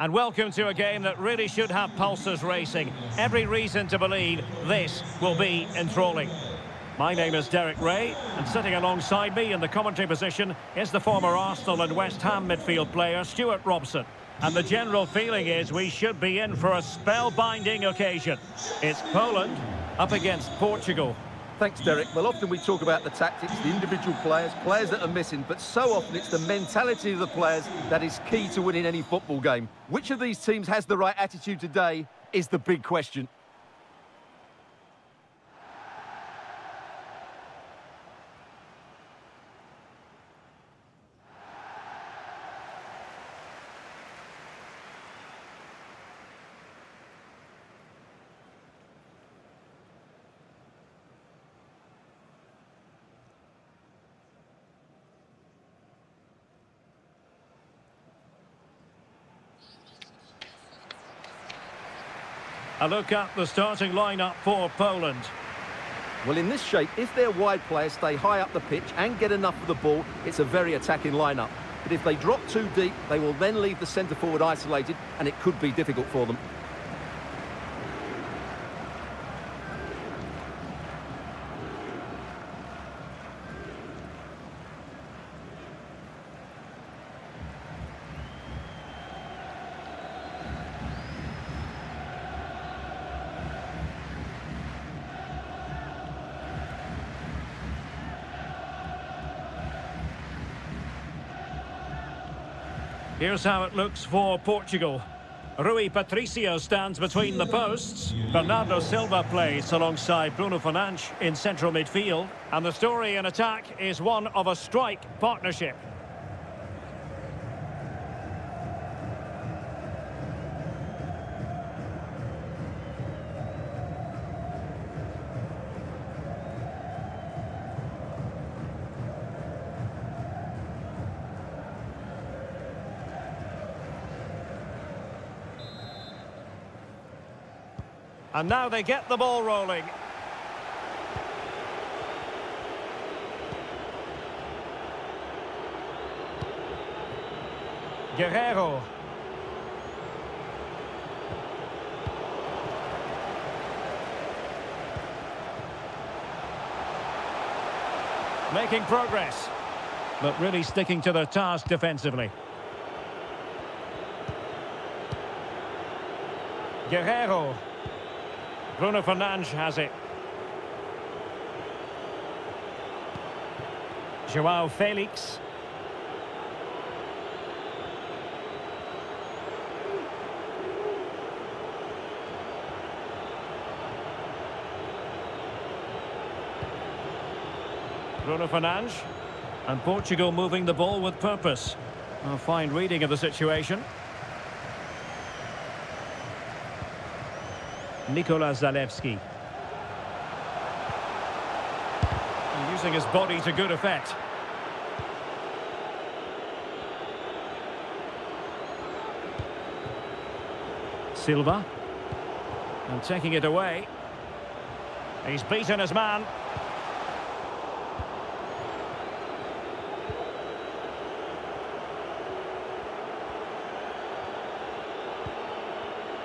And welcome to a game that really should have pulses racing. Every reason to believe this will be enthralling. My name is Derek Ray, and sitting alongside me in the commentary position is the former Arsenal and West Ham midfield player Stuart Robson. And the general feeling is we should be in for a spellbinding occasion. It's Poland up against Portugal. Thanks, Derek. Well, often we talk about the tactics, the individual players that are missing, but so often it's the mentality of the players that is key to winning any football game. Which of these teams has the right attitude today is the big question. A look at the starting lineup for Poland. Well, in this shape, if their wide players stay high up the pitch and get enough of the ball, it's a very attacking lineup. But if they drop too deep, they will then leave the centre-forward isolated, and it could be difficult for them. Here's how it looks for Portugal. Rui Patricio stands between the posts. Bernardo Silva plays alongside Bruno Fernandes in central midfield. And the story in attack is one of a strike partnership. And now they get the ball rolling. Guerrero. Making progress, but really sticking to their task defensively. Guerrero. Bruno Fernandes has it. João Felix. Bruno Fernandes. And Portugal moving the ball with purpose. A fine reading of the situation. Nikola Zalewski. Using his body to good effect. Silva. And taking it away. He's beaten his man.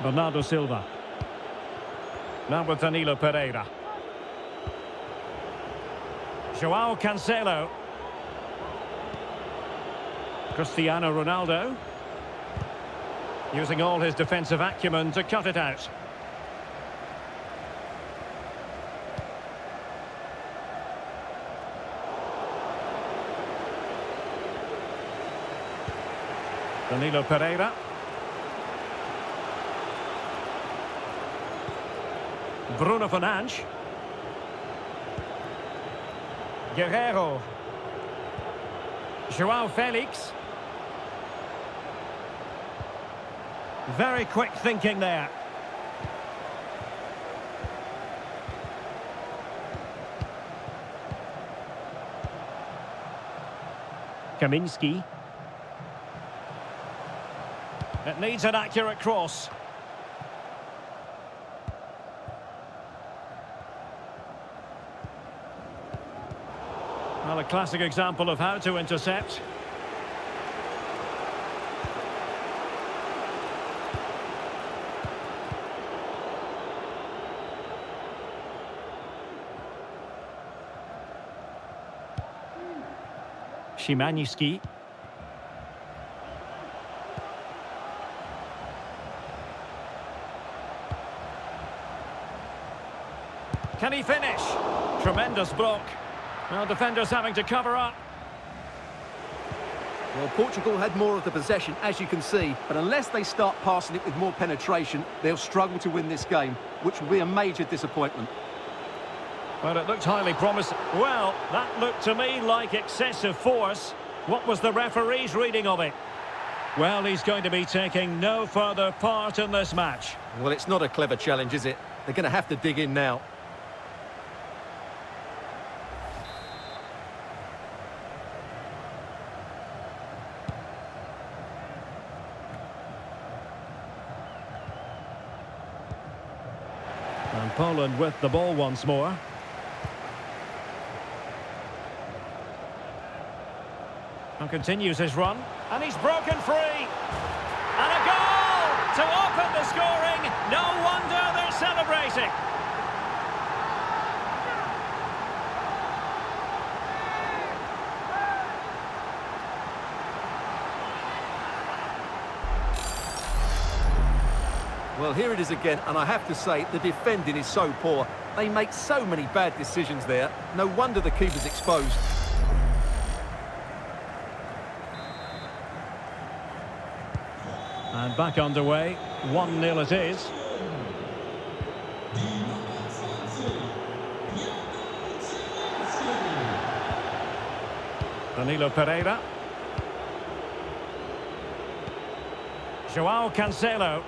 Bernardo Silva. Now with Danilo Pereira. João Cancelo. Cristiano Ronaldo. Using all his defensive acumen to cut it out. Danilo Pereira. Bruno Fernandes. Guerrero. João Felix. Very quick thinking there. Kaminski. It needs an accurate cross. Well, a classic example of how to intercept. Szymański. Can he finish? Tremendous block. Well, defenders having to cover up. Well, Portugal had more of the possession, as you can see, but unless they start passing it with more penetration, they'll struggle to win this game, which will be a major disappointment. Well, it looked highly promising. Well, that looked to me like excessive force. What was the referee's reading of it? Well, he's going to be taking no further part in this match. Well, it's not a clever challenge, is it? They're going to have to dig in now. And Poland with the ball once more. And continues his run. And he's broken free. And a goal to open the scoring. No wonder they're celebrating. Well, here it is again, and I have to say, the defending is so poor. They make so many bad decisions there. No wonder the keeper's exposed. And back underway. 1-0 it is. Danilo Pereira. João Cancelo.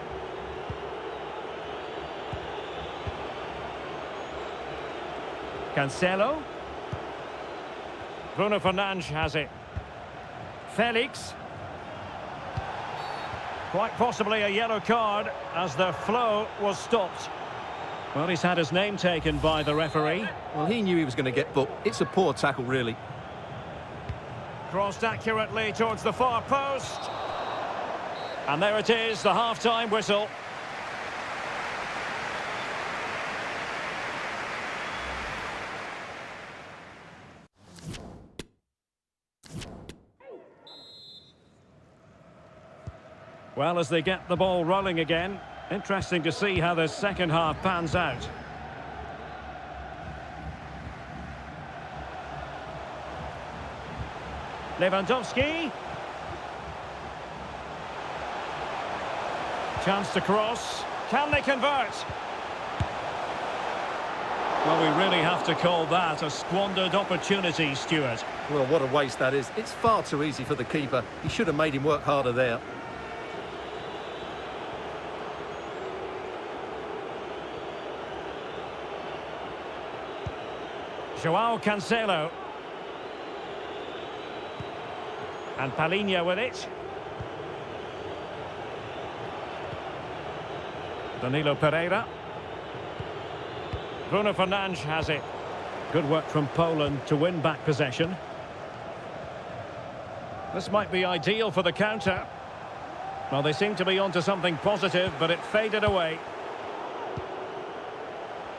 Cancelo. Bruno Fernandes has it. Felix. Quite possibly a yellow card as the flow was stopped. Well, he's had his name taken by the referee. Well, he knew he was going to get booked. It's a poor tackle, really. Crossed accurately towards the far post. And there it is, the half-time whistle. Well, as they get the ball rolling again, interesting to see how the second half pans out. Lewandowski. Chance to cross. Can they convert? Well, we really have to call that a squandered opportunity, Stuart. Well, what a waste that is. It's far too easy for the keeper. He should have made him work harder there. João Cancelo. And Palhinha with it. Danilo Pereira. Bruno Fernandes has it. Good work from Poland to win back possession. This might be ideal for the counter. Well, they seem to be onto something positive, but it faded away.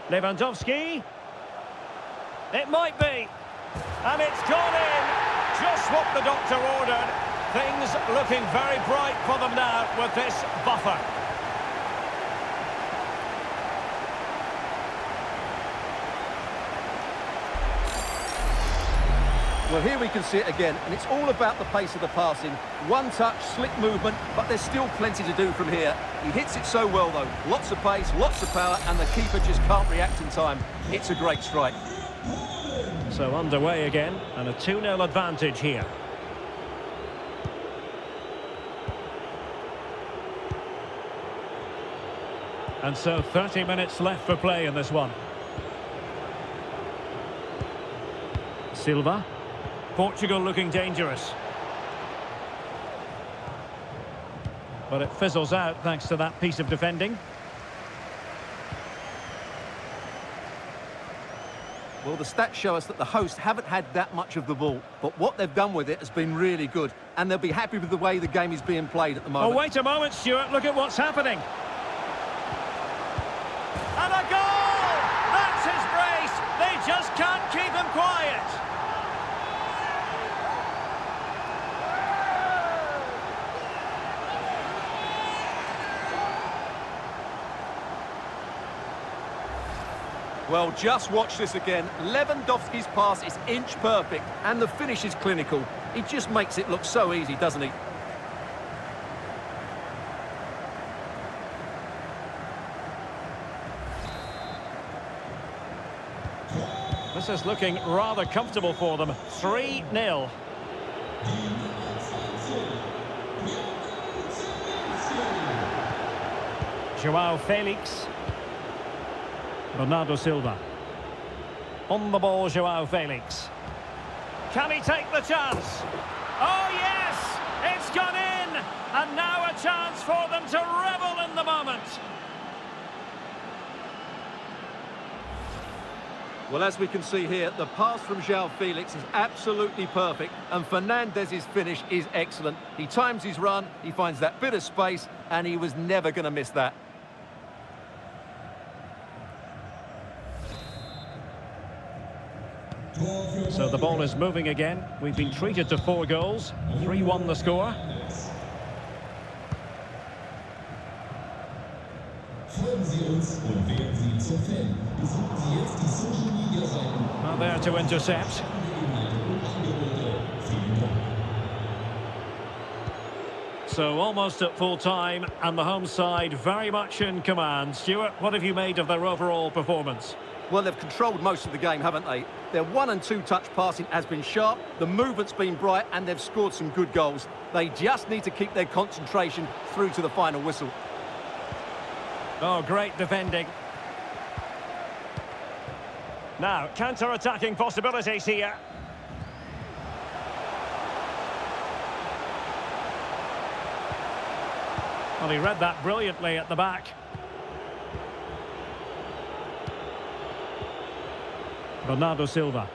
Lewandowski. It might be. And it's gone in. Just what the doctor ordered. Things looking very bright for them now with this buffer. Well, here we can see it again, and it's all about the pace of the passing. One touch, slick movement, but there's still plenty to do from here. He hits it so well, though. Lots of pace, lots of power, and the keeper just can't react in time. It's a great strike. So underway again, and a 2-0 advantage here. And so 30 minutes left for play in this one. Silva. Portugal looking dangerous. But it fizzles out thanks to that piece of defending. Well, the stats show us that the hosts haven't had that much of the ball, but what they've done with it has been really good, and they'll be happy with the way the game is being played at the moment. Oh, wait a moment, Stuart. Look at what's happening. And a goal! That's his brace. They just can't keep him quiet. Well, just watch this again. Lewandowski's pass is inch perfect, and the finish is clinical. He just makes it look so easy, doesn't he? This is looking rather comfortable for them. 3-0. João Felix. Bernardo Silva. On the ball, João Felix. Can he take the chance? Oh, yes! It's gone in! And now a chance for them to revel in the moment. Well, as we can see here, the pass from João Felix is absolutely perfect, and Fernandez's finish is excellent. He times his run, he finds that bit of space, and he was never going to miss that. So the ball is moving again. We've been treated to 4 goals. 3-1 the score. Well, there to intercept. So almost at full time, and the home side very much in command. Stuart, what have you made of their overall performance? Well, they've controlled most of the game, haven't they? Their 1- and 2-touch passing has been sharp, the movement's been bright, and they've scored some good goals. They just need to keep their concentration through to the final whistle. Oh, great defending. Now, counter-attacking possibilities here. Well, he read that brilliantly at the back. Bernardo Silva.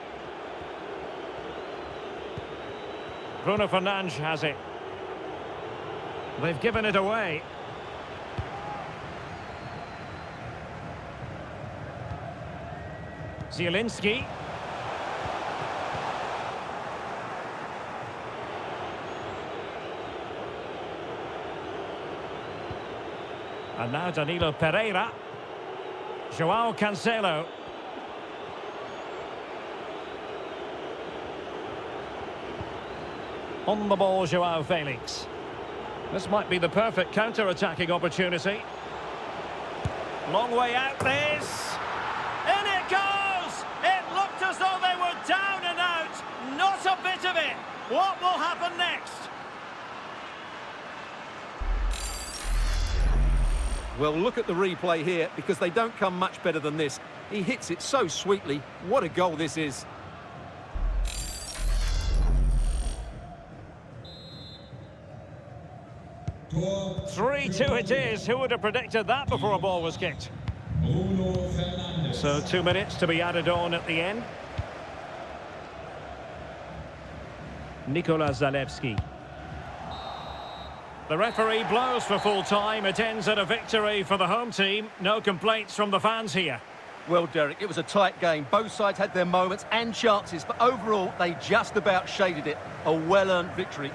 Bruno Fernandes has it. They've given it away. Zielinski. And now Danilo Pereira. João Cancelo. On the ball, João Felix. This might be the perfect counter-attacking opportunity. Long way out this. In it goes! It looked as though they were down and out. Not a bit of it. What will happen next? Well, look at the replay here, because they don't come much better than this. He hits it so sweetly. What a goal this is. Goal. 3-2 it is. Who would have predicted that before a ball was kicked? So 2 minutes to be added on at the end. Nikola Zalewski. The referee blows for full time. It ends in a victory for the home team. No complaints from the fans here. Well, Derek, it was a tight game. Both sides had their moments and chances, but overall, they just about shaded it. A well-earned victory.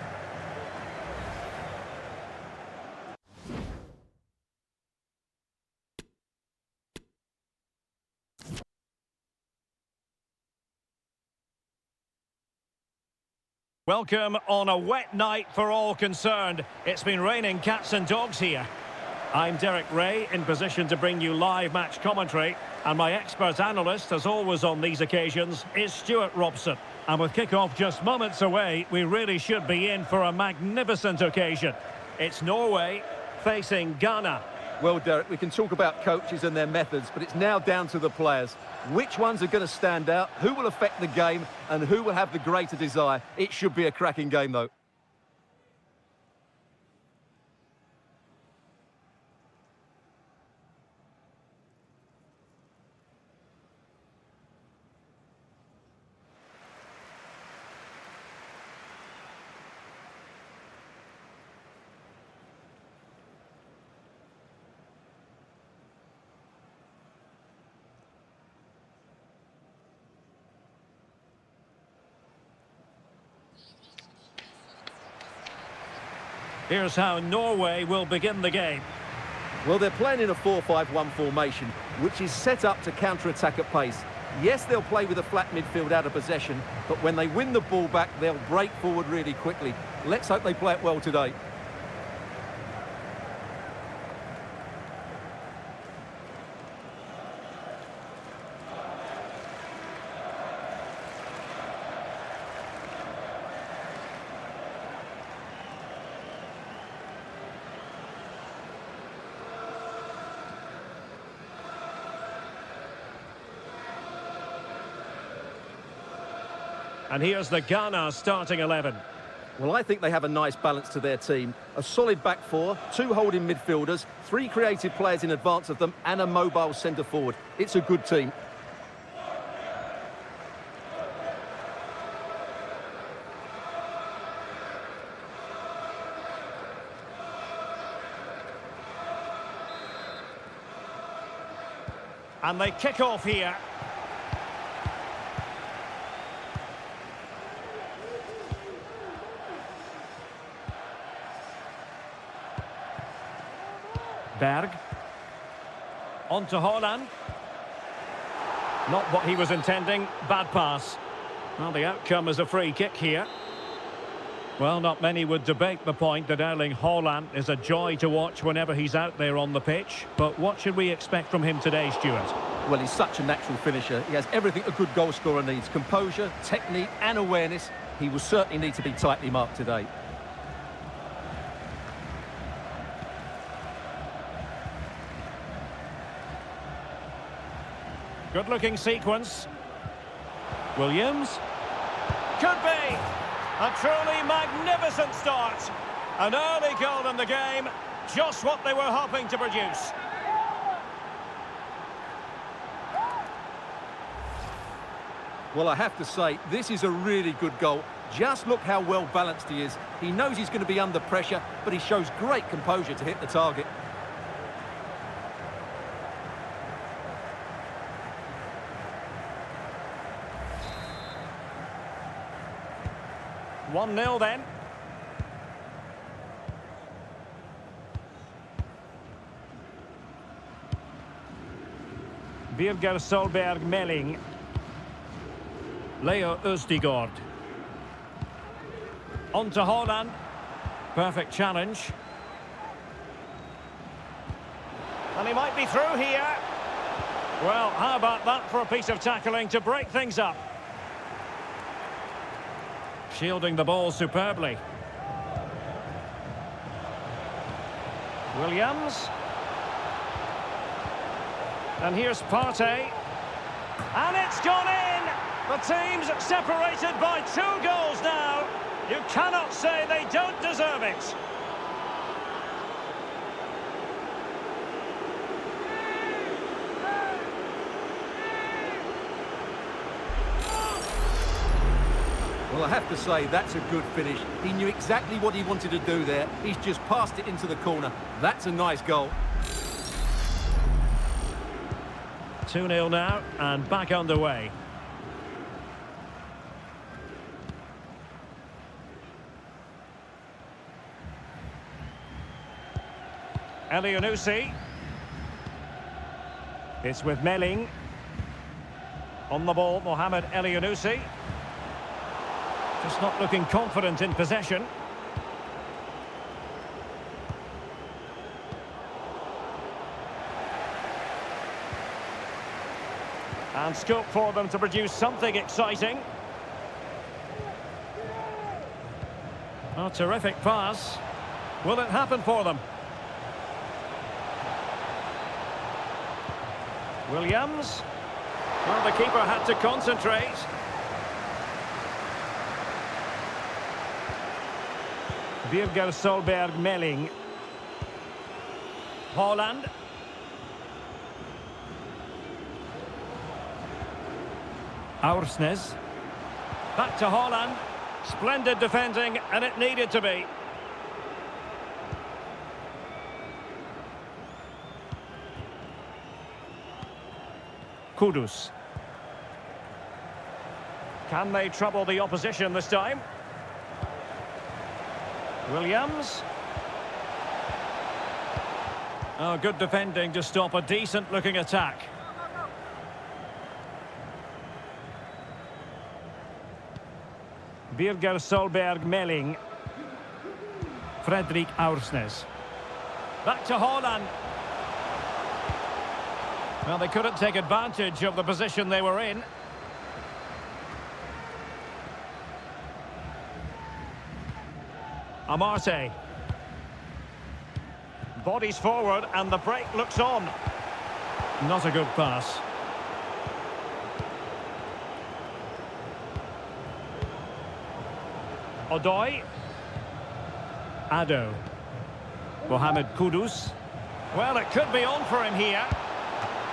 Welcome on a wet night for all concerned. It's been raining cats and dogs here. I'm Derek Ray, in position to bring you live match commentary, and my expert analyst, as always on these occasions, is Stuart Robson. And with kick-off just moments away, we really should be in for a magnificent occasion. It's Norway facing Ghana. Well, Derek, we can talk about coaches and their methods, but it's now down to the players. Which ones are going to stand out, who will affect the game, and who will have the greater desire? It should be a cracking game, though. Here's how Norway will begin the game. Well, they're playing in a 4-5-1 formation, which is set up to counter-attack at pace. Yes, they'll play with a flat midfield out of possession, but when they win the ball back, they'll break forward really quickly. Let's hope they play it well today. And here's the Ghana starting 11. Well, I think they have a nice balance to their team. A solid back four, 2 holding midfielders, 3 creative players in advance of them, and a mobile centre-forward. It's a good team. And they kick off here. Berg. On to Haaland. Not what he was intending. Bad pass. Well, the outcome is a free kick here. Well, not many would debate the point that Erling Haaland is a joy to watch whenever he's out there on the pitch. But what should we expect from him today, Stuart? Well, he's such a natural finisher. He has everything a good goal scorer needs. Composure, technique and awareness. He will certainly need to be tightly marked today. Good-looking sequence. Williams. Could be. A truly magnificent start. An early goal in the game. Just what they were hoping to produce. Well, I have to say, this is a really good goal. Just look how well balanced he is. He knows he's going to be under pressure, but he shows great composure to hit the target. One 0 then. Birger Solberg Melling. Leo Østigård. On to Haaland. Perfect challenge. And he might be through here. Well, how about that for a piece of tackling to break things up? Shielding the ball superbly. Williams. And here's Partey. And it's gone in! The team's separated by 2 goals now. You cannot say they don't deserve it. Well, I have to say, that's a good finish. He knew exactly what he wanted to do there. He's just passed it into the corner. That's a nice goal. 2-0 now, and back underway. Elyounoussi. It's with Melling. On the ball, Mohamed Elyounoussi. Just not looking confident in possession. And scope for them to produce something exciting. Oh, terrific pass. Will it happen for them? Williams. Well, the keeper had to concentrate. Birger Solberg Melling. Haaland. Aursnes. Back to Haaland. Splendid defending, and it needed to be. Kudus. Can they trouble the opposition this time? Williams. Oh, good defending to stop a decent-looking attack. Birger Solberg Melling. Fredrik Aursnes. Back to Haaland. Well, they couldn't take advantage of the position they were in. Amarte. Bodies forward and the break looks on. Not a good pass. Odoi. Ado. Mohamed Kudus. Well, it could be on for him here.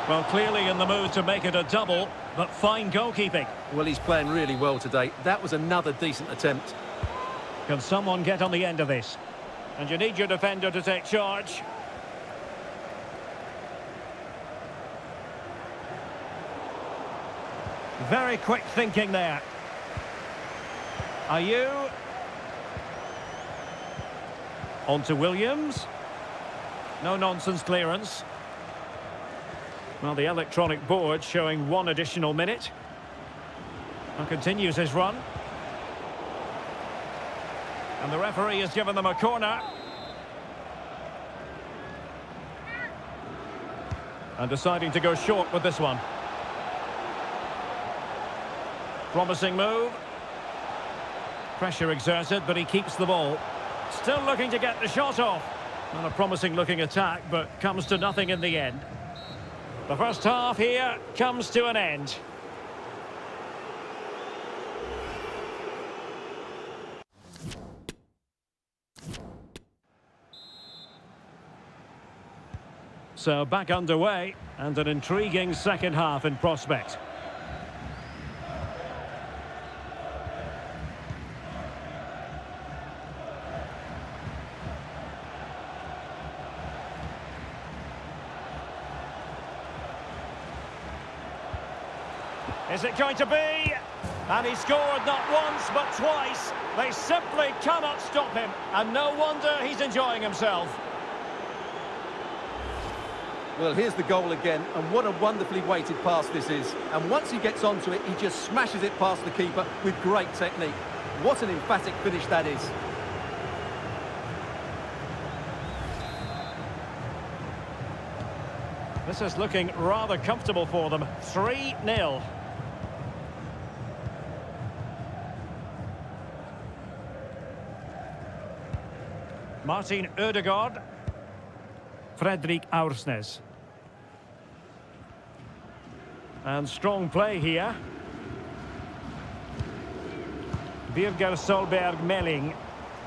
Well, clearly in the mood to make it a double, but fine goalkeeping. Well, he's playing really well today. That was another decent attempt. Can someone get on the end of this? And you need your defender to take charge. Very quick thinking there. Ayew. On to Williams. No nonsense clearance. Well, the electronic board showing 1 additional minute. And continues his run. And the referee has given them a corner. And deciding to go short with this one. Promising move. Pressure exerted, but he keeps the ball. Still looking to get the shot off. Not a promising looking attack, but comes to nothing in the end. The first half here comes to an end. So back underway, and an intriguing second half in prospect. Is it going to be? And he scored not once but twice. They simply cannot stop him, and no wonder he's enjoying himself. Well, here's the goal again, and what a wonderfully weighted pass this is. And once he gets onto it, he just smashes it past the keeper with great technique. What an emphatic finish that is. This is looking rather comfortable for them. 3-0. Martin Ødegaard. Fredrik Aursnes. And strong play here. Birger Solberg Melling.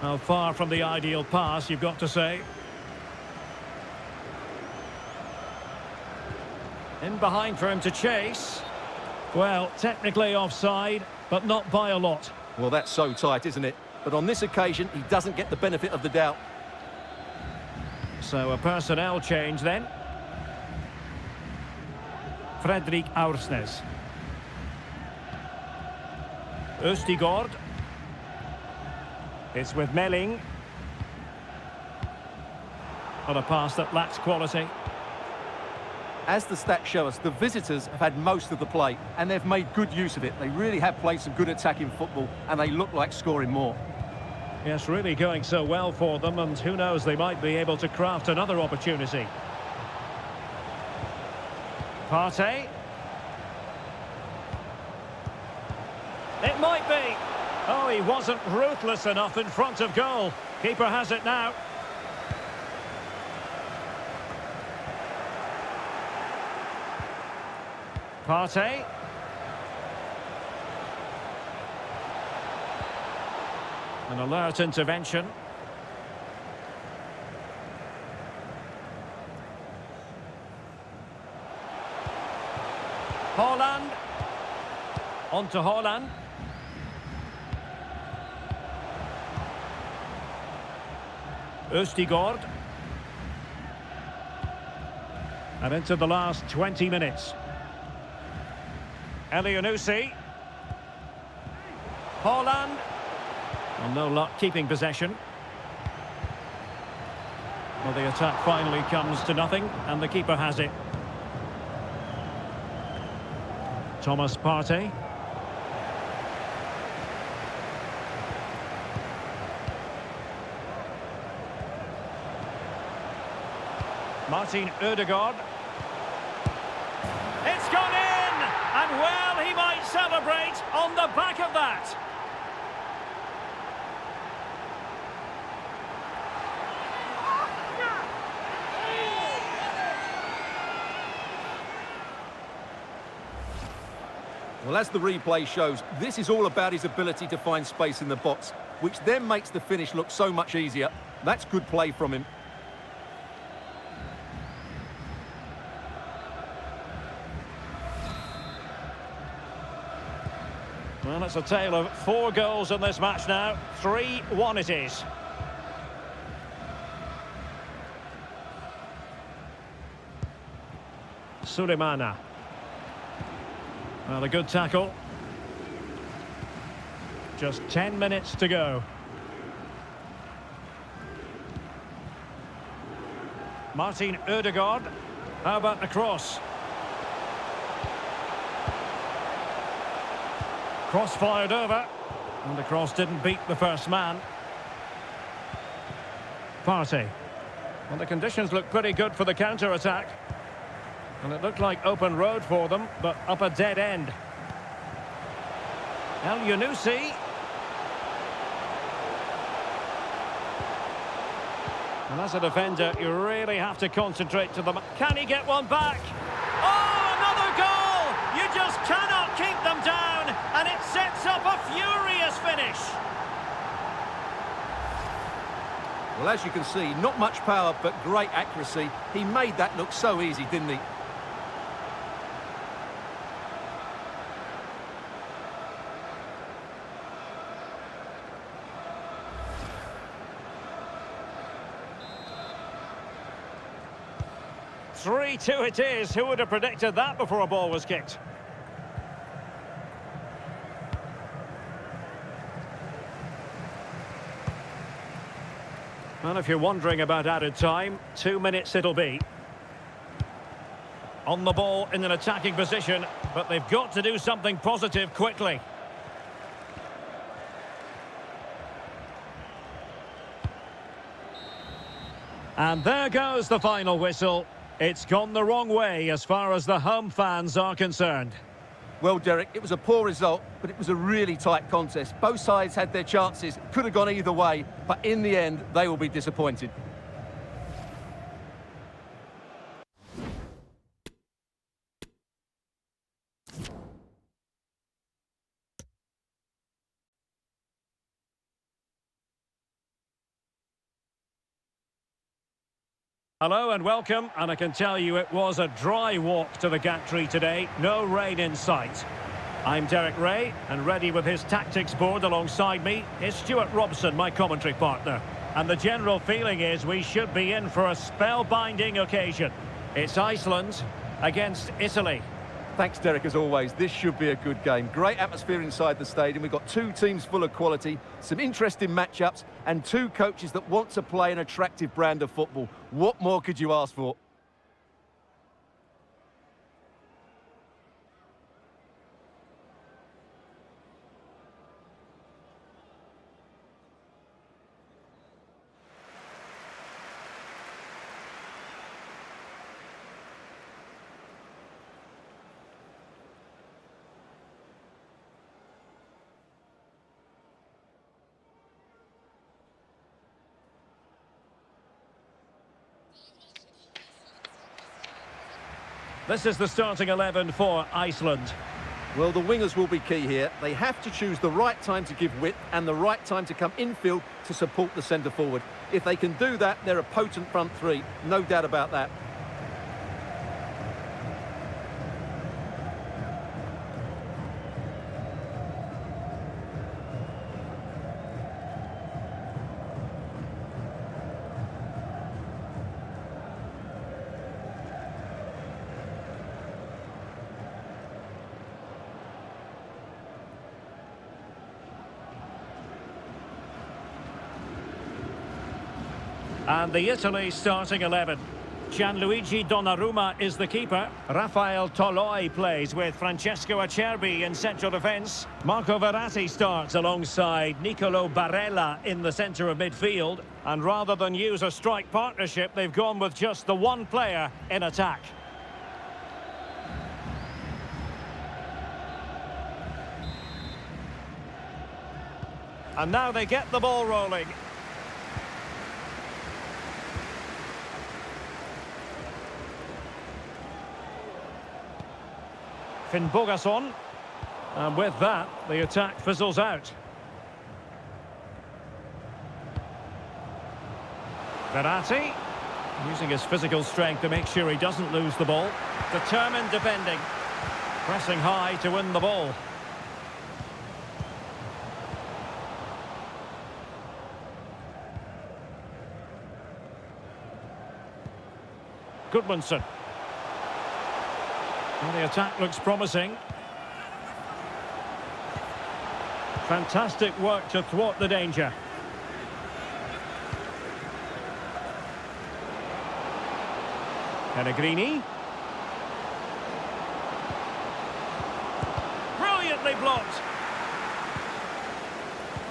Now far from the ideal pass, you've got to say. In behind for him to chase. Well, technically offside, but not by a lot. Well, that's so tight, isn't it? But on this occasion, he doesn't get the benefit of the doubt. So a personnel change then. Fredrik Aursnes. Østigård. It's with Melling. On a pass that lacks quality. As the stats show us, the visitors have had most of the play, and they've made good use of it. They really have played some good attacking football, and they look like scoring more. Yes, really going so well for them, and who knows, they might be able to craft another opportunity. Partey. It might be. Oh, he wasn't ruthless enough in front of goal. Keeper has it now. Partey. An alert intervention. Haaland. On to Haaland. Østigård. And into the last 20 minutes. Elianusi. Haaland. Well, no luck keeping possession. Well, The attack finally comes to nothing, and the keeper has it. Thomas Partey. Martin Ødegaard. It's gone in! And well, he might celebrate on the back of that. Well, as the replay shows, this is all about his ability to find space in the box, which then makes the finish look so much easier. That's good play from him. Well, it's a tale of 4 goals in this match now. 3-1 it is. Sulemana. Well, a good tackle. Just 10 minutes to go. Martin Ødegaard. How about the cross? Cross fired over. And the cross didn't beat the first man. Partey. Well, the conditions look pretty good for the counter-attack. And it looked like open road for them, but up a dead end. El Yunusi. And as a defender, you really have to concentrate to them. Can he get one back? Oh, another goal! You just cannot keep them down, and it sets up a furious finish. Well, as you can see, not much power, but great accuracy. He made that look so easy, didn't he? Three-two it is. Who would have predicted that before a ball was kicked? Well, if you're wondering about added time, 2 minutes it'll be. On the ball in an attacking position, but they've got to do something positive quickly. And there goes the final whistle. It's gone the wrong way as far as the home fans are concerned. Well, Derek, it was a poor result, but it was a really tight contest. Both sides had their chances. Could have gone either way, but in the end, they will be disappointed. Hello and welcome, and I can tell you it was a dry walk to the gantry today, no rain in sight. I'm Derek Ray, and ready with his tactics board alongside me is Stuart Robson, my commentary partner. And the general feeling is we should be in for a spellbinding occasion. It's Iceland against Italy. Thanks, Derek, as always. This should be a good game. Great atmosphere inside the stadium. We've got two teams full of quality, some interesting matchups, and two coaches that want to play an attractive brand of football. What more could you ask for? This is the starting 11 for Iceland. Well, the wingers will be key here. They have to choose the right time to give width and the right time to come infield to support the centre-forward. If they can do that, they're a potent front three. No doubt about that. And the Italy starting 11. Gianluigi Donnarumma is the keeper. Rafael Toloi plays with Francesco Acerbi in central defence. Marco Verratti starts alongside Nicolo Barella in the centre of midfield. And rather than use a strike partnership, they've gone with just the one player in attack. And now they get the ball rolling. Finn Bogason, and with that the attack fizzles out. Verratti using his physical strength to make sure he doesn't lose the ball. Determined defending, pressing high to win the ball. Goodmanson. Well, the attack looks promising. Fantastic work to thwart the danger. Pellegrini. Brilliantly blocked.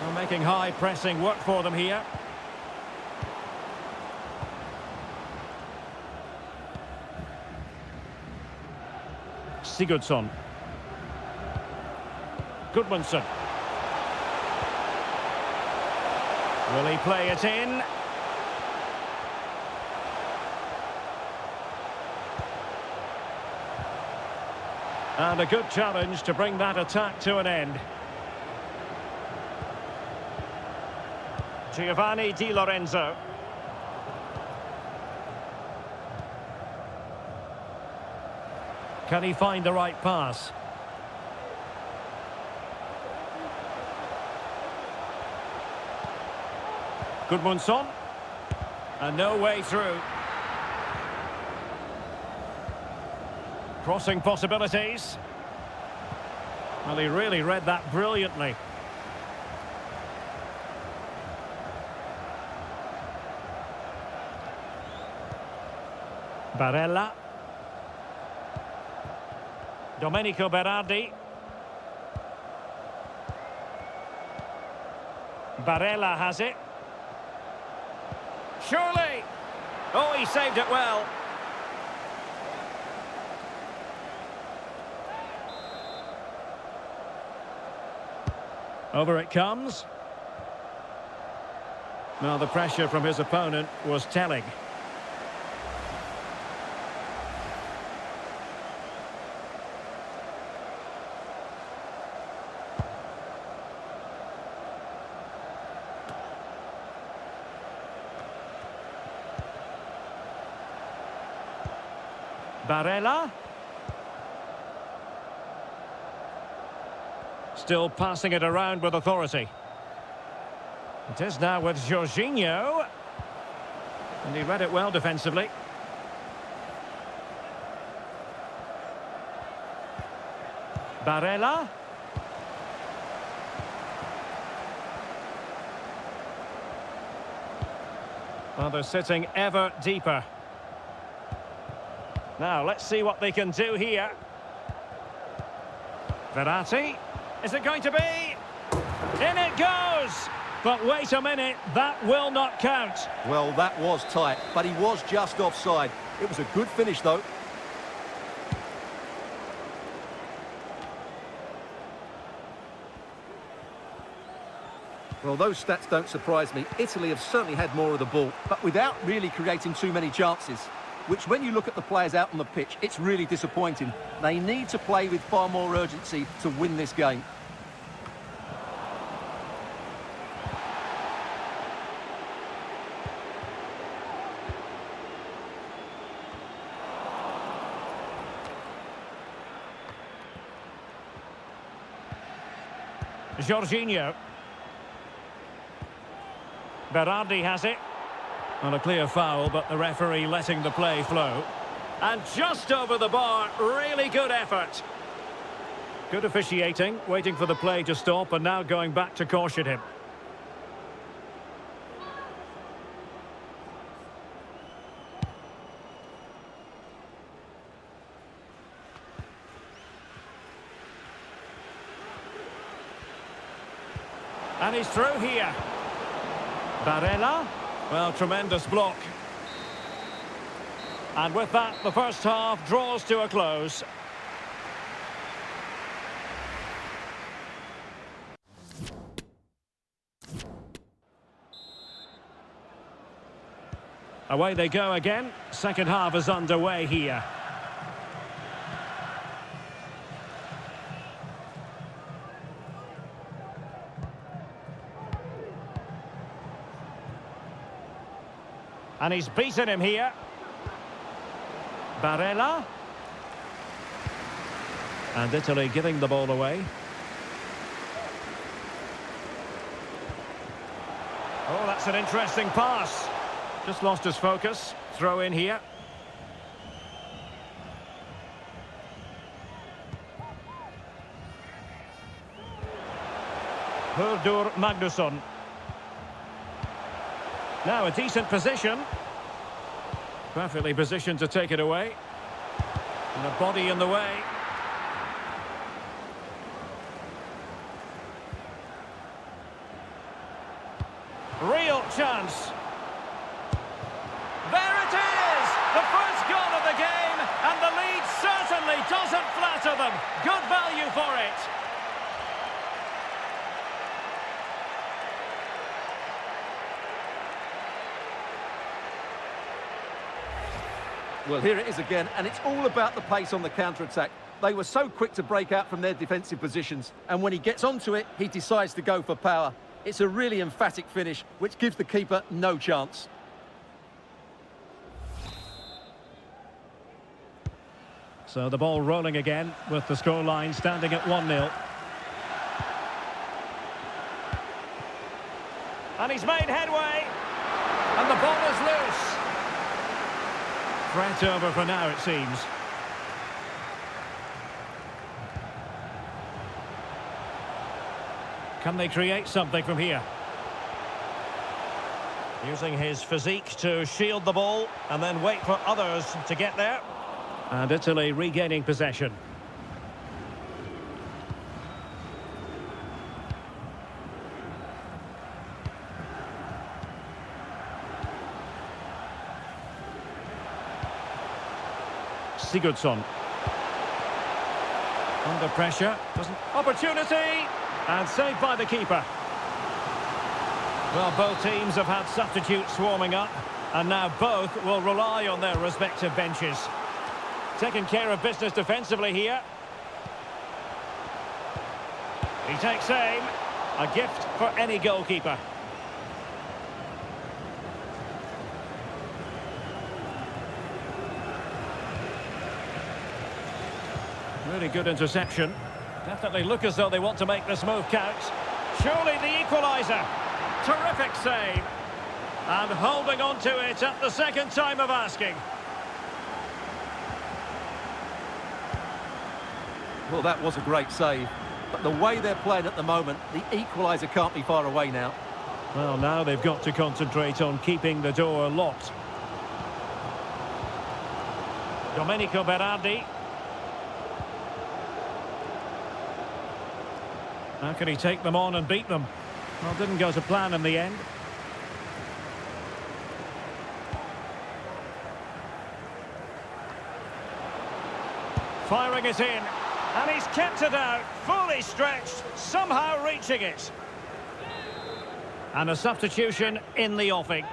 Well, making high pressing work for them here. Sigurdsson. Goodmanson. Will he play it in? And a good challenge to bring that attack to an end. Giovanni Di Lorenzo. Can he find the right pass? Goodmanson. And no way through. Crossing possibilities. Well, he really read that brilliantly. Barella. Domenico Berardi. Barella has it. Surely! Oh, he saved it well. Over it comes. Now the pressure from his opponent was telling. Barella. Still passing it around with authority. It is now with Jorginho. And he read it well defensively. Barella. Well, they're sitting ever deeper. Now, let's see what they can do here. Verratti. Is it going to be? In it goes! But wait a minute, that will not count. Well, that was tight, but he was just offside. It was a good finish, though. Well, those stats don't surprise me. Italy have certainly had more of the ball, but without really creating too many chances. Which, when you look at the players out on the pitch, it's really disappointing. They need to play with far more urgency to win this game. Jorginho. Berardi has it. On a clear foul, but the referee letting the play flow. And just over the bar, really good effort. Good officiating, waiting for the play to stop and now going back to caution him. And he's through here. Barella. Well, tremendous block. And with that, the first half draws to a close. Away they go again. Second half is underway here. And he's beaten him here. Barella. And Italy giving the ball away. Oh, that's an interesting pass. Just lost his focus. Throw in here. Hurdur Magnusson. Now a decent position. Perfectly positioned to take it away. And a body in the way. Real chance. There it is! The first goal of the game, and the lead certainly doesn't flatter them. Good value for it. Well, here it is again, and it's all about the pace on the counter-attack. They were so quick to break out from their defensive positions, and when he gets onto it, he decides to go for power. It's a really emphatic finish, which gives the keeper no chance. So the ball rolling again, with the scoreline standing at 1-0. And he's made headway, and the ball is loose. Threat over for now, it seems. Can they create something from here? Using his physique to shield the ball and then wait for others to get there. And Italy regaining possession. Sigurdsson. Under pressure. Opportunity! And saved by the keeper. Well, both teams have had substitutes warming up, and now both will rely on their respective benches. Taking care of business defensively here. He takes aim. A gift for any goalkeeper. Really good interception. Definitely look as though they want to make this move count. Surely the equaliser. Terrific save. And holding on to it at the second time of asking. Well, that was a great save. But the way they're playing at the moment, the equaliser can't be far away now. Well, now they've got to concentrate on keeping the door locked. Domenico Berardi. How can he take them on and beat them? Well, didn't go to plan in the end. Firing it in. And he's kept it out, fully stretched, somehow reaching it. And a substitution in the offing.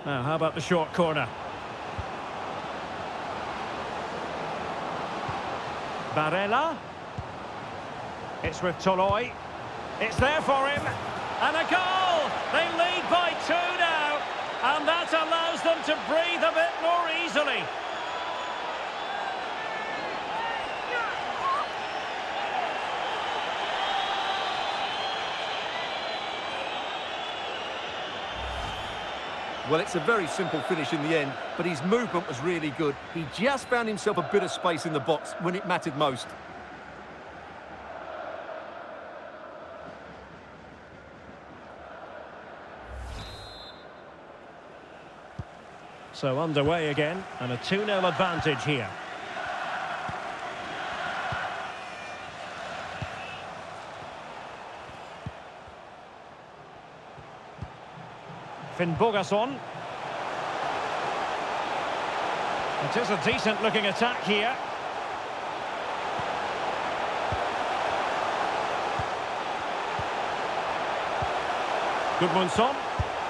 Now, how about the short corner? Barella. It's with Toloi. It's there for him. And a goal! They lead by 2 now. And that allows them to breathe a bit more easily. Well, it's a very simple finish in the end, but his movement was really good. He just found himself a bit of space in the box when it mattered most. So underway again, and a 2-0 advantage here. Finnbogason. It is a decent-looking attack here. Gudmundsson.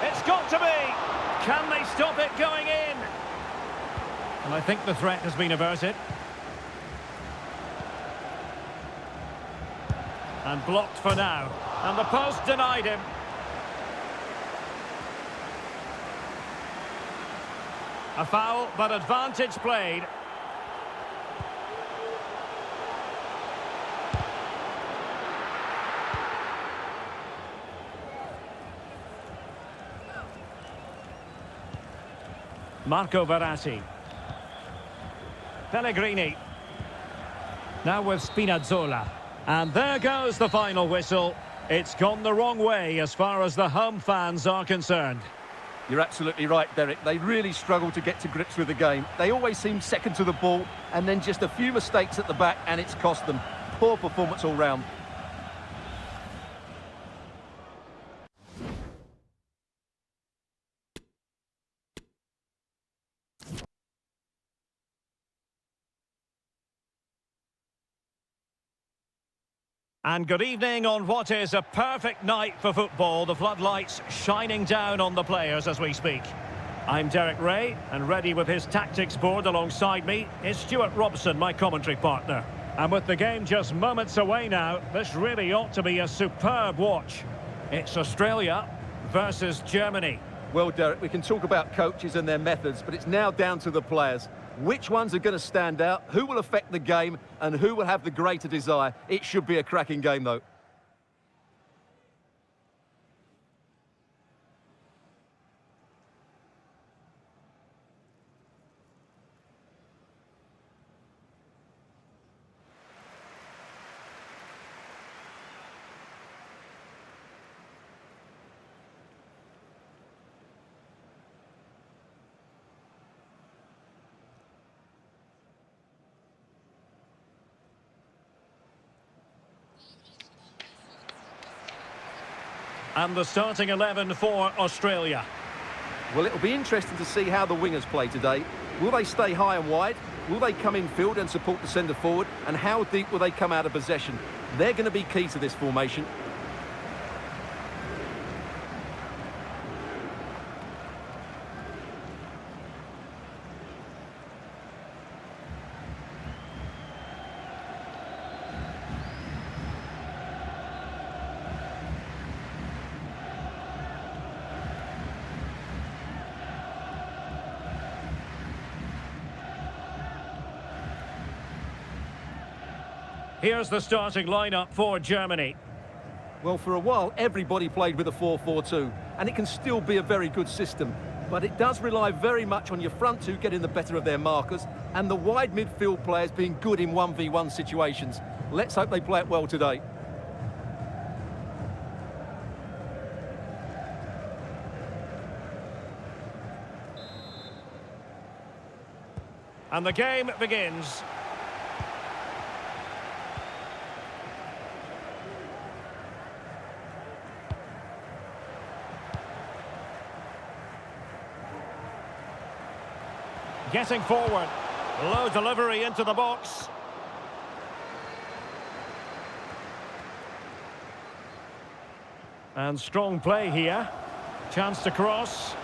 It's got to be! Can they stop it going in? And I think the threat has been averted. And blocked for now. And the post denied him. A foul, but advantage played. Marco Verratti. Pellegrini. Now with Spinazzola. And there goes the final whistle. It's gone the wrong way as far as the home fans are concerned. You're absolutely right, Derek. They really struggle to get to grips with the game. They always seem second to the ball, and then just a few mistakes at the back, and it's cost them. Poor performance all round. And good evening on what is a perfect night for football. The floodlights shining down on the players as we speak. I'm Derek Ray, and ready with his tactics board alongside me is Stuart Robson, my commentary partner. And with the game just moments away now, this really ought to be a superb watch. It's Australia versus Germany. Well, Derek, we can talk about coaches and their methods, but it's now down to the players. Which ones are going to stand out, who will affect the game, and who will have the greater desire? It should be a cracking game, though. And the starting 11 for Australia. Well, it'll be interesting to see how the wingers play today. Will they stay high and wide? Will they come in field and support the centre forward? And how deep will they come out of possession? They're going to be key to this formation. Here's the starting lineup for Germany. Well, for a while, everybody played with a 4-4-2, and it can still be a very good system. But it does rely very much on your front two getting the better of their markers, and the wide midfield players being good in 1v1 situations. Let's hope they play it well today. And the game begins. Getting forward. Low delivery into the box. And strong play here. Chance to cross.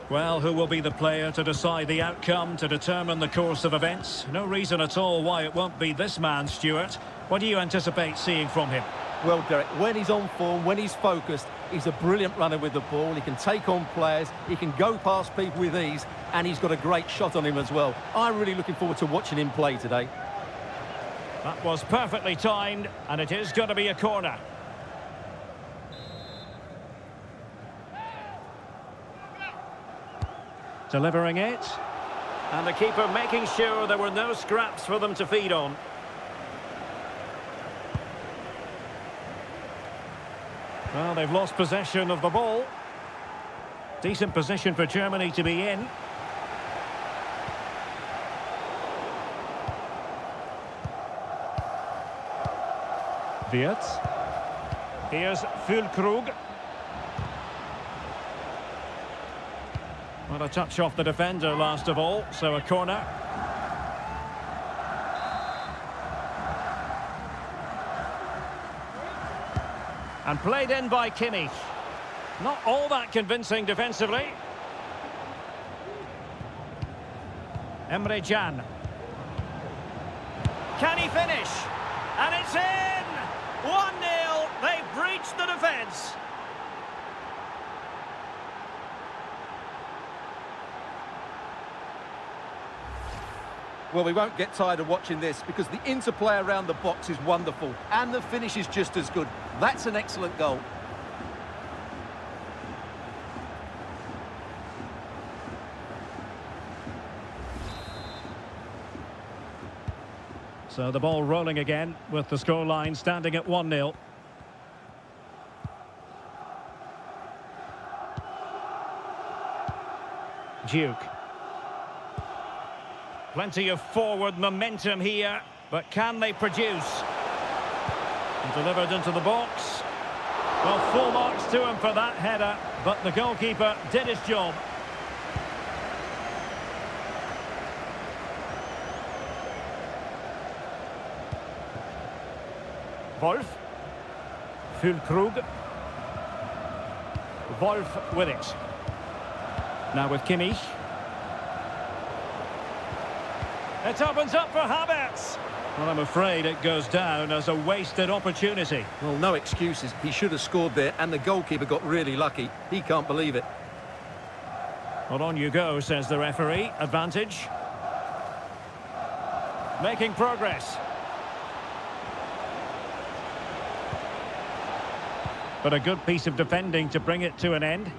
Well, who will be the player to decide the outcome, to determine the course of events? No reason at all why it won't be this man, Stuart. What do you anticipate seeing from him? Well, Derek, when he's on form, when he's focused, he's a brilliant runner with the ball. He can take on players, he can go past people with ease, and he's got a great shot on him as well. I'm really looking forward to watching him play today. That was perfectly timed, and it is going to be a corner. Delivering it. And the keeper making sure there were no scraps for them to feed on. Well, they've lost possession of the ball. Decent position for Germany to be in. Wirtz. Here's Füllkrug. Well, a touch off the defender last of all, so a corner. And played in by Kimmich. Not all that convincing defensively. Emre Can. Can he finish? And it's in! 1-0. They've breached the defence. Well, we won't get tired of watching this because the interplay around the box is wonderful and the finish is just as good. That's an excellent goal. So the ball rolling again with the scoreline standing at 1-0. Duke. Plenty of forward momentum here, but can they produce? And delivered into the box. Well, full marks to him for that header, but the goalkeeper did his job. Wolf. Füllkrug. Wolf with it. Now with Kimmich. It opens up for Havertz. Well, I'm afraid it goes down as a wasted opportunity. Well, no excuses. He should have scored there, and the goalkeeper got really lucky. He can't believe it. Well, on you go, says the referee. Advantage. Making progress. But a good piece of defending to bring it to an end.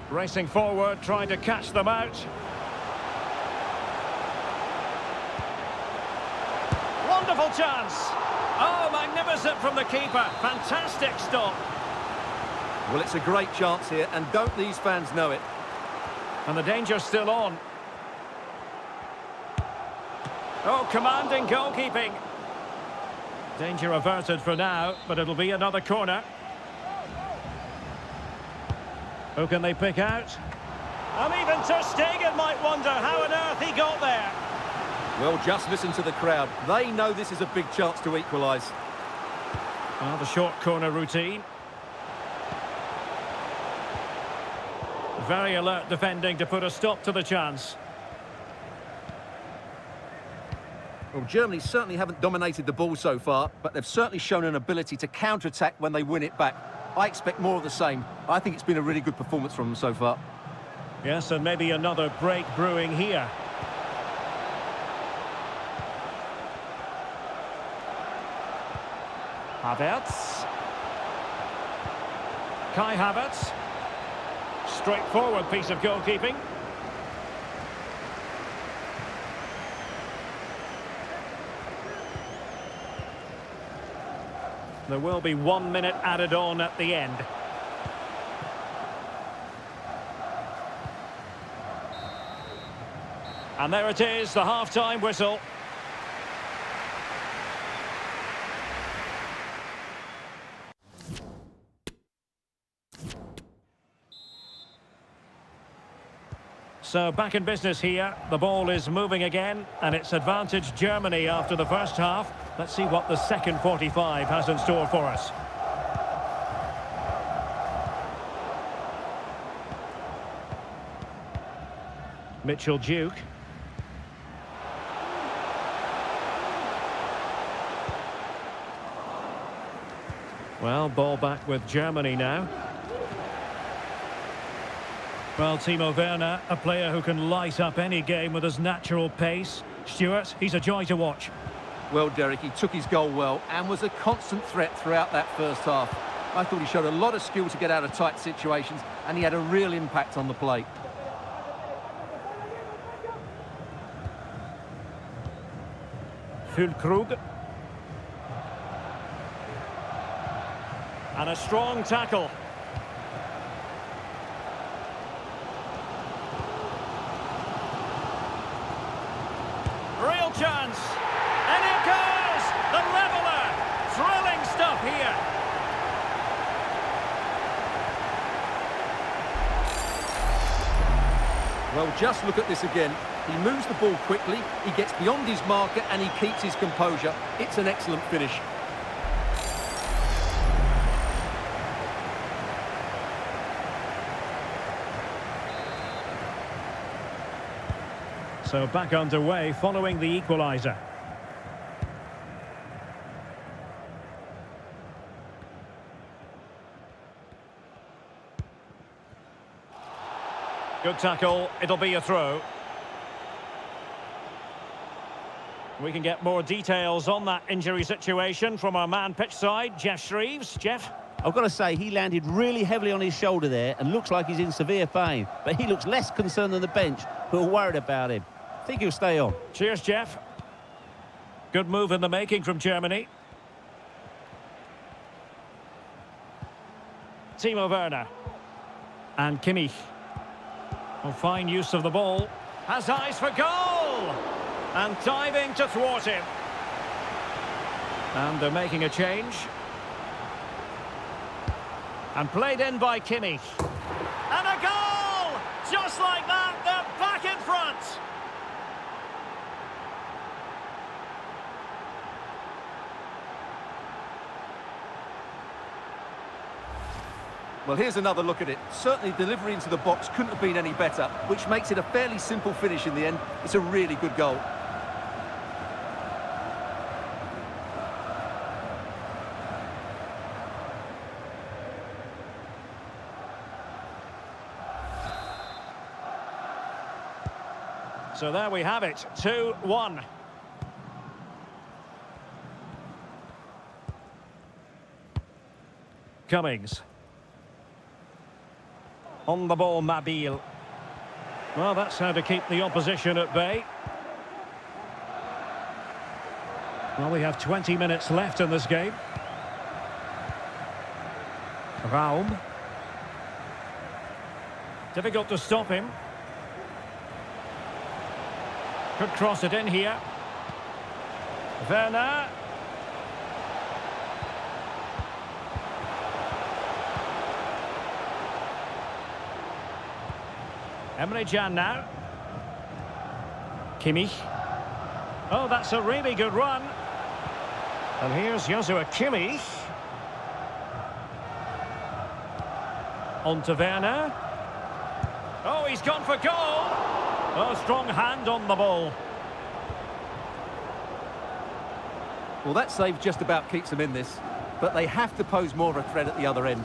Racing forward, trying to catch them out. Wonderful chance. Oh, magnificent from the keeper. Fantastic stop. Well, it's a great chance here, and don't these fans know it? And the danger's still on. Oh, commanding goalkeeping. Danger averted for now, but it'll be another corner. Who can they pick out? And even Ter Stegen might wonder how on earth he got there. Well, just listen to the crowd. They know this is a big chance to equalise. Well, the short corner routine. Very alert defending to put a stop to the chance. Well, Germany certainly haven't dominated the ball so far, but they've certainly shown an ability to counter-attack when they win it back. I expect more of the same. I think it's been a really good performance from them so far. Yes, and maybe another break brewing here. Havertz. Kai Havertz. Straightforward piece of goalkeeping. There will be 1 minute added on at the end. And there it is, the half-time whistle. So back in business here. The ball is moving again, and it's advantage Germany after the first half. Let's see what the second 45 has in store for us. Mitchell Duke. Well, ball back with Germany now. Well, Timo Werner, a player who can light up any game with his natural pace. Stuart, he's a joy to watch. Well, Derek, he took his goal well and was a constant threat throughout that first half. I thought he showed a lot of skill to get out of tight situations, and he had a real impact on the play. Füllkrug. And a strong tackle. Real chance. Well, just look at this again. He moves the ball quickly, he gets beyond his marker and he keeps his composure. It's an excellent finish. So back underway following the equaliser. Good tackle, it'll be a throw. We can get more details on that injury situation from our man pitch side, Jeff Shreves. Jeff? I've got to say, he landed really heavily on his shoulder there and looks like he's in severe pain. But he looks less concerned than the bench, who are worried about him. I think he'll stay on. Cheers, Jeff. Good move in the making from Germany. Timo Werner. And Kimmich. Oh, fine use of the ball. Has eyes for goal! And diving to thwart him. And they're making a change. And played in by Kimmich. And a goal! Just like that, they're back in front! Well, here's another look at it. Certainly delivery into the box couldn't have been any better, which makes it a fairly simple finish in the end. It's a really good goal. So there we have it, 2-1. Cummings. On the ball, Mabille. Well, that's how to keep the opposition at bay. Well, we have 20 minutes left in this game. Raum. Difficult to stop him. Could cross it in here. Werner. Emre Can now. Kimmich. Oh, that's a really good run. And here's Joshua Kimmich. On to Werner. Oh, he's gone for goal. Oh, strong hand on the ball. Well, that save just about keeps them in this, but they have to pose more of a threat at the other end.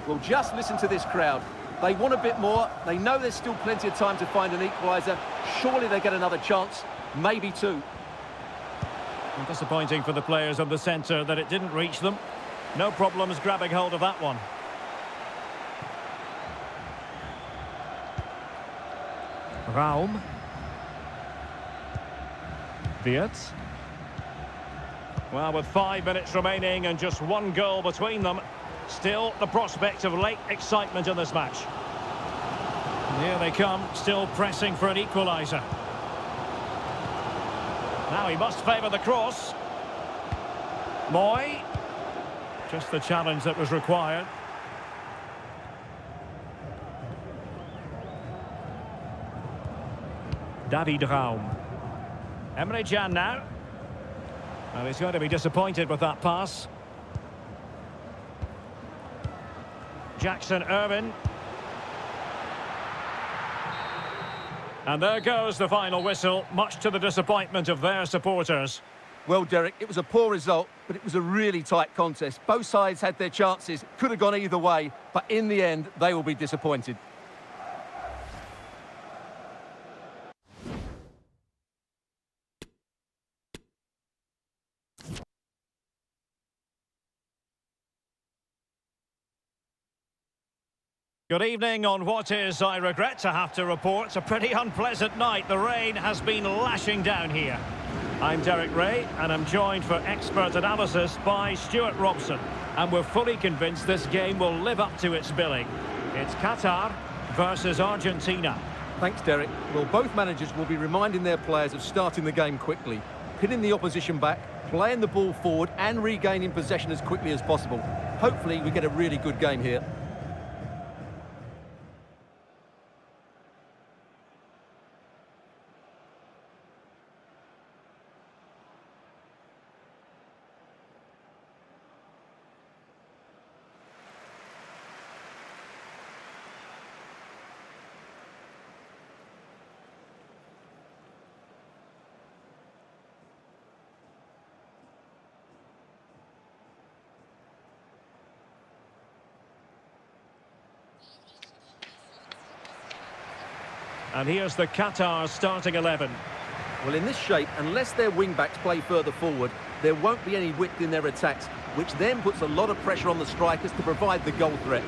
Well, just listen to this crowd. They want a bit more. They know there's still plenty of time to find an equaliser. Surely they get another chance, maybe two. And disappointing for the players of the centre that it didn't reach them. No problems grabbing hold of that one. Raum. Wirtz. Well, with 5 minutes remaining and just one goal between them, still the prospect of late excitement in this match. And here they come, still pressing for an equaliser. Now he must favour the cross. Moy. Just the challenge that was required. David Raum. Emre Can now. Well, he's going to be disappointed with that pass. Jackson Irvine. And there goes the final whistle, much to the disappointment of their supporters. Well, Derek, it was a poor result, but it was a really tight contest. Both sides had their chances, could have gone either way, but in the end, they will be disappointed. Good evening on what is, I regret to have to report, a pretty unpleasant night. The rain has been lashing down here. I'm Derek Ray, and I'm joined for expert analysis by Stuart Robson. And we're fully convinced this game will live up to its billing. It's Qatar versus Argentina. Thanks, Derek. Well, both managers will be reminding their players of starting the game quickly, pinning the opposition back, playing the ball forward and regaining possession as quickly as possible. Hopefully we get a really good game here. And here's the Qatar starting 11. Well, in this shape, unless their wing-backs play further forward, there won't be any width in their attacks, which then puts a lot of pressure on the strikers to provide the goal threat.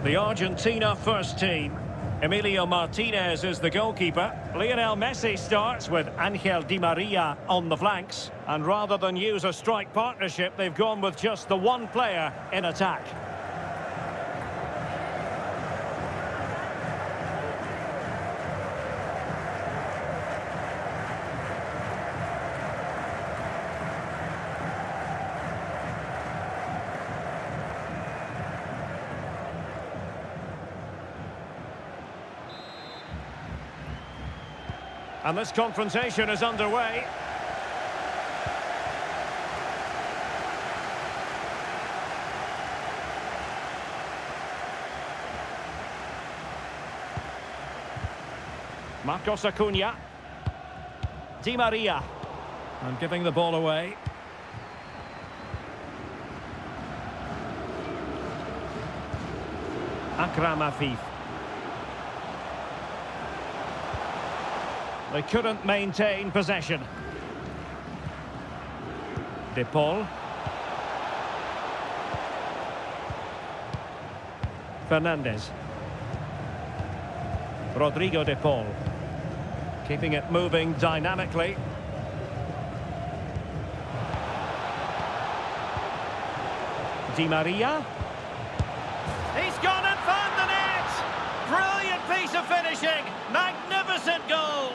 The Argentina first team. Emilio Martinez is the goalkeeper. Lionel Messi starts with Angel Di Maria on the flanks. And rather than use a strike partnership, they've gone with just the one player in attack. And this confrontation is underway. Marcos Acuna. Di Maria. And giving the ball away. Akram Afif. They couldn't maintain possession. De Paul. Fernandez. Rodrigo De Paul. Keeping it moving dynamically. Di Maria. He's gone and found the net! Brilliant piece of finishing! Magnificent goal!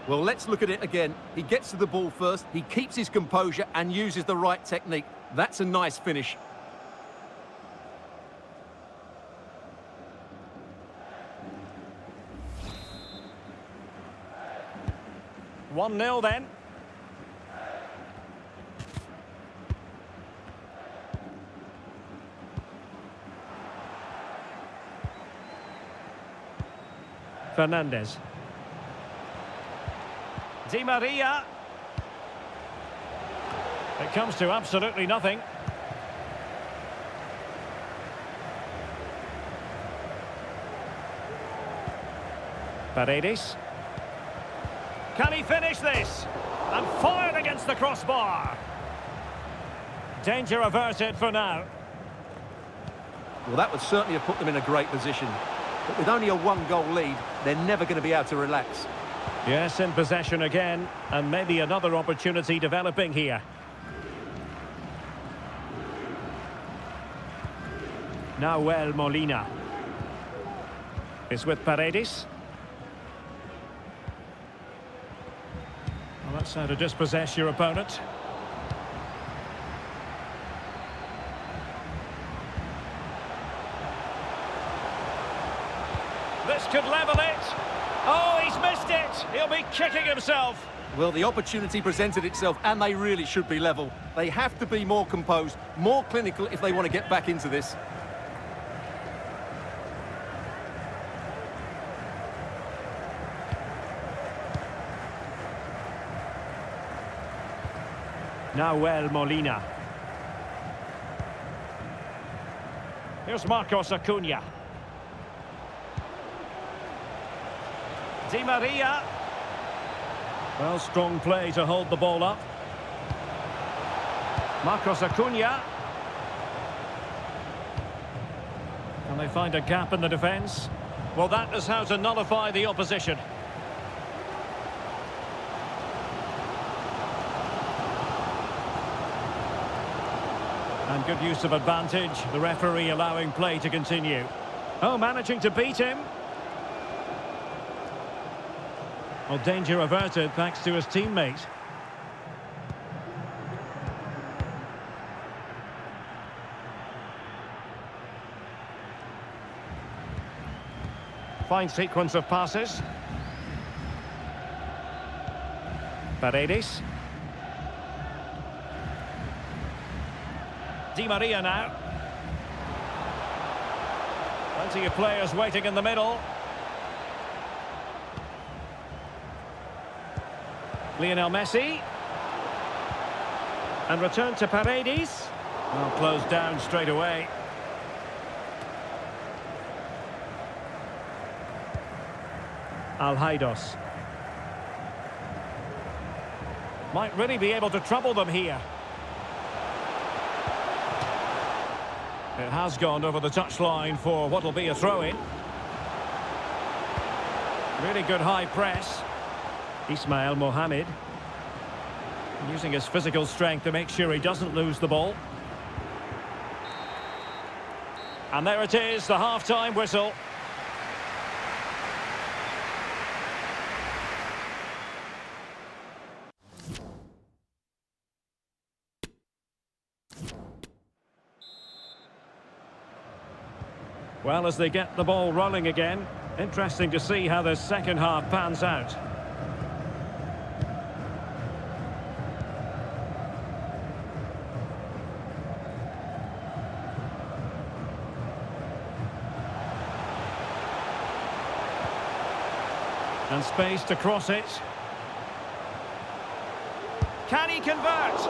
Well, let's look at it again. He gets to the ball first, he keeps his composure and uses the right technique. That's a nice finish. One 0 then. Fernandez. Di Maria. It comes to absolutely nothing. Paredes. Can he finish this? And fired against the crossbar. Danger averted for now. Well, that would certainly have put them in a great position. But with only a one-goal lead, they're never going to be able to relax. Yes, in possession again, and maybe another opportunity developing here. Nahuel Molina is with Paredes. Well, that's how to dispossess your opponent. This could level it. Oh, he's missed it. He'll be kicking himself. Well, the opportunity presented itself, and they really should be level. They have to be more composed, more clinical if they want to get back into this. Nahuel Molina. Here's Marcos Acuna. Di Maria. Well, strong play to hold the ball up. Marcos Acuna. Can they find a gap in the defence? Well, that is how to nullify the opposition. And good use of advantage, the referee allowing play to continue. Oh, managing to beat him. Well, danger averted thanks to his teammate. Fine sequence of passes. Paredes. Di Maria now. Plenty of players waiting in the middle. Lionel Messi. And return to Paredes. Well, closed down straight away. Alhaidos. Might really be able to trouble them here. It has gone over the touchline for what will be a throw-in. Really good high press. Ismail Mohamed. Using his physical strength to make sure he doesn't lose the ball. And there it is, the half-time whistle. Well, as they get the ball rolling again, interesting to see how the second half pans out. And space to cross it. Can he convert?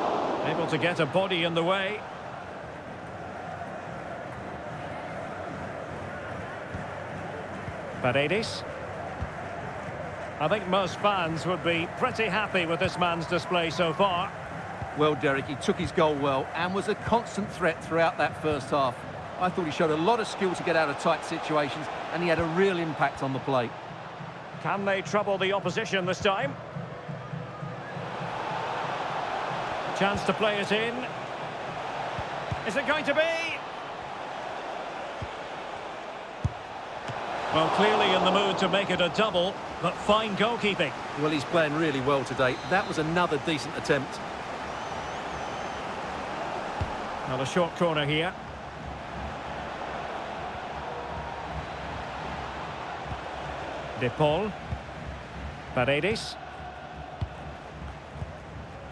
Able to get a body in the way. Paredes. I think most fans would be pretty happy with this man's display so far. Well, Derek, he took his goal well and was a constant threat throughout that first half. I thought he showed a lot of skill to get out of tight situations, and he had a real impact on the play. Can they trouble the opposition this time? Chance to play it in. Is it going to be? Well, clearly in the mood to make it a double, but fine goalkeeping. Well, he's playing really well today. That was another decent attempt. Well, a short corner here. De Paul. Paredes.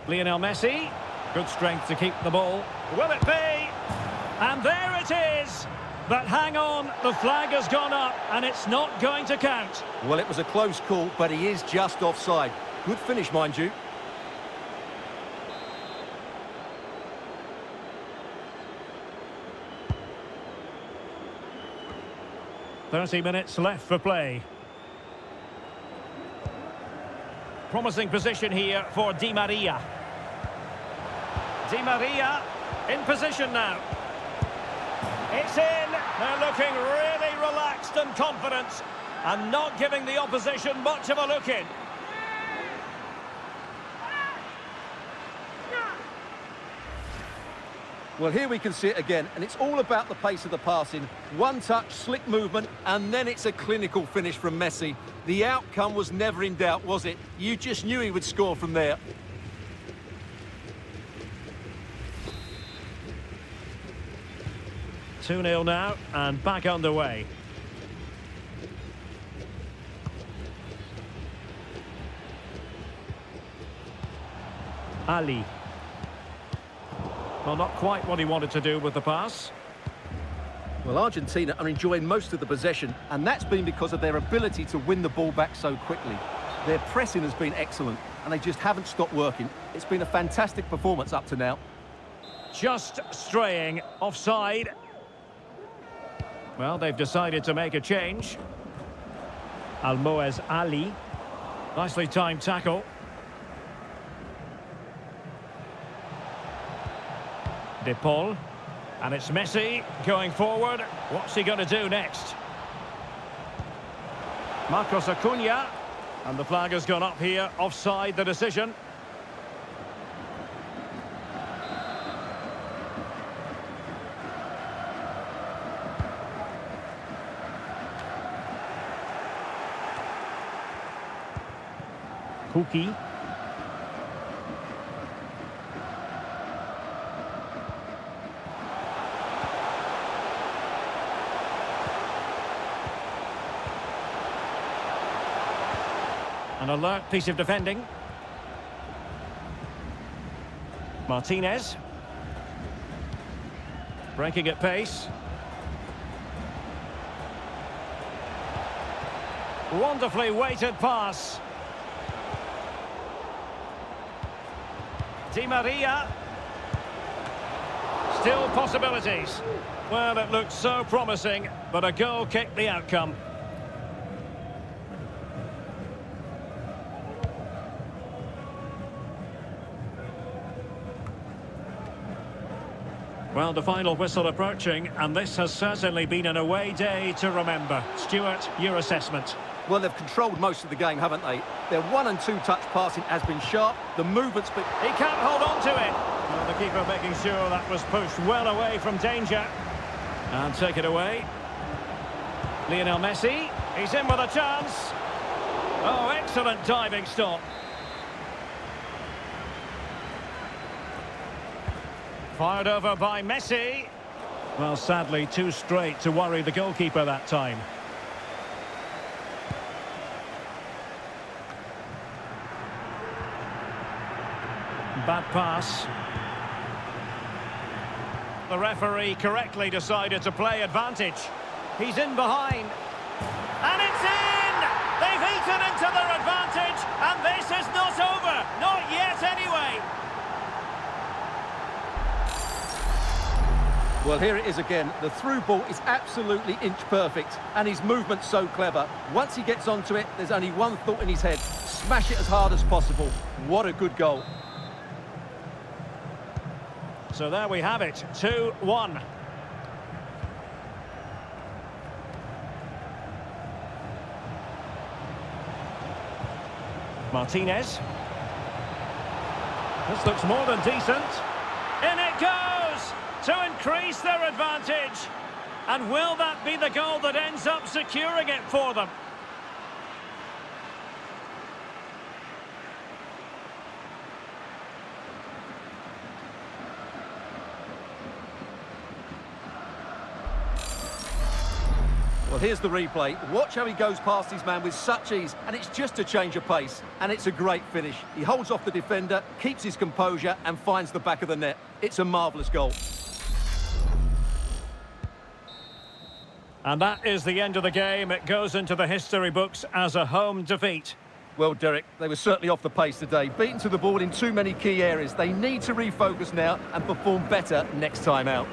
Lionel Messi. Good strength to keep the ball. Will it be? And there it is! But hang on, the flag has gone up and it's not going to count. Well, it was a close call, but he is just offside. Good finish, mind you. "30 minutes left for play. Promising position here for Di Maria. Di Maria in position now. It's in. They're looking really relaxed and confident and not giving the opposition much of a look in. Well, here we can see it again, and it's all about the pace of the passing. One touch, slick movement, and then it's a clinical finish from Messi. The outcome was never in doubt, was it? You just knew he would score from there. Two 2-0 now, and back underway. Ali. Well, not quite what he wanted to do with the pass. Well, Argentina are enjoying most of the possession, and that's been because of their ability to win the ball back so quickly. Their pressing has been excellent, and they just haven't stopped working. It's been a fantastic performance up to now. Just straying offside. Well, they've decided to make a change. Almoez Ali. Nicely timed tackle. De Paul. And it's Messi going forward. What's he going to do next? Marcos Acuna. And the flag has gone up here. Offside the decision. Cookie. An alert piece of defending. Martinez. Breaking at pace. Wonderfully weighted pass. Di Maria. Still possibilities. Well, it looked so promising, but a goal kicked the outcome. Well, the final whistle approaching, and this has certainly been an away day to remember. Stuart, your assessment? Well, they've controlled most of the game, haven't they? Their 1- and 2-touch passing has been sharp. The movement's been... He can't hold on to it. Well, the keeper making sure that was pushed well away from danger. And take it away. Lionel Messi. He's in with a chance. Oh, excellent diving stop. Fired over by Messi. Well, sadly, too straight to worry the goalkeeper that time. Bad pass. The referee correctly decided to play advantage. He's in behind. And it's in! They've eaten into their advantage, and this is not over. Not yet, anyway. Well, here it is again. The through ball is absolutely inch perfect, and his movement's so clever. Once he gets onto it, there's only one thought in his head. Smash it as hard as possible. What a good goal. So there we have it, 2-1. Martinez. This looks more than decent. In it goes! To increase their advantage. And will that be the goal that ends up securing it for them? Well, here's the replay. Watch how he goes past his man with such ease, and it's just a change of pace. And it's a great finish. He holds off the defender, keeps his composure, and finds the back of the net. It's a marvellous goal. And that is the end of the game. It goes into the history books as a home defeat. Well, Derek, they were certainly off the pace today. Beaten to the ball in too many key areas. They need to refocus now and perform better next time out.